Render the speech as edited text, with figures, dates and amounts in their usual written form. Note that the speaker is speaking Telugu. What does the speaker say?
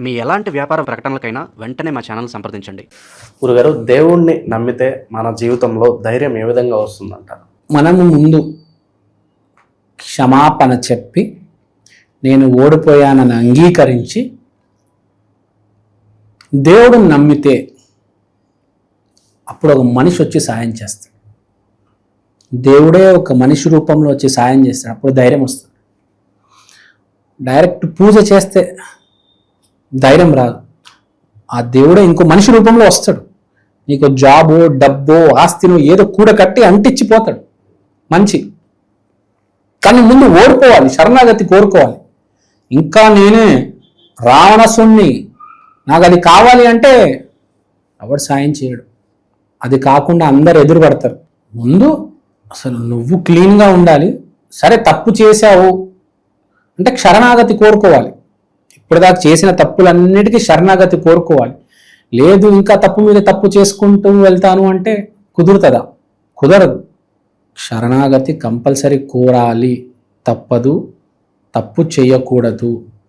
మీ ఎలాంటి వ్యాపార ప్రకటనలకైనా వెంటనే మా ఛానల్ సంప్రదించండి. గురుగారు, దేవుణ్ణి నమ్మితే మన జీవితంలో ధైర్యం ఏ విధంగా వస్తుందంటారు? మనము ముందు క్షమాపణ చెప్పి నేను ఓడిపోయానని అంగీకరించి దేవుడిని నమ్మితే అప్పుడు ఒక మనిషి వచ్చి సాయం చేస్తాడు. దేవుడే ఒక మనిషి రూపంలో వచ్చి సాయం చేస్తాడు. అప్పుడు ధైర్యం వస్తుంది. డైరెక్ట్ పూజ చేస్తే ధైర్యం రాదు. ఆ దేవుడే ఇంకో మనిషి రూపంలో వస్తాడు. నీకు జాబో డబ్బో ఆస్తినో ఏదో కూడకట్టి అంటించిపోతాడు మంచి. కానీ ముందు ఓడిపోవాలి, శరణాగతి కోరుకోవాలి. ఇంకా నేనే రావణసుణ్ణి, నాకు అది కావాలి అంటే ఎవడు సాయం చేయడు. అది కాకుండా అందరు ఎదురు పడతారు. ముందు అసలు నువ్వు క్లీన్గా ఉండాలి. సరే తప్పు చేశావు అంటే శరణాగతి కోరుకోవాలి. ఇప్పటిదాకా చేసిన తప్పులన్నిటికీ శరణాగతి కోరుకోవాలి. లేదు ఇంకా తప్పు మీద తప్పు చేసుకుంటూ వెళ్తాను అంటే కుదురుతుందా? కుదరదు. శరణాగతి కంపల్సరీ కోరాలి. తప్పదు, తప్పు చేయకూడదు.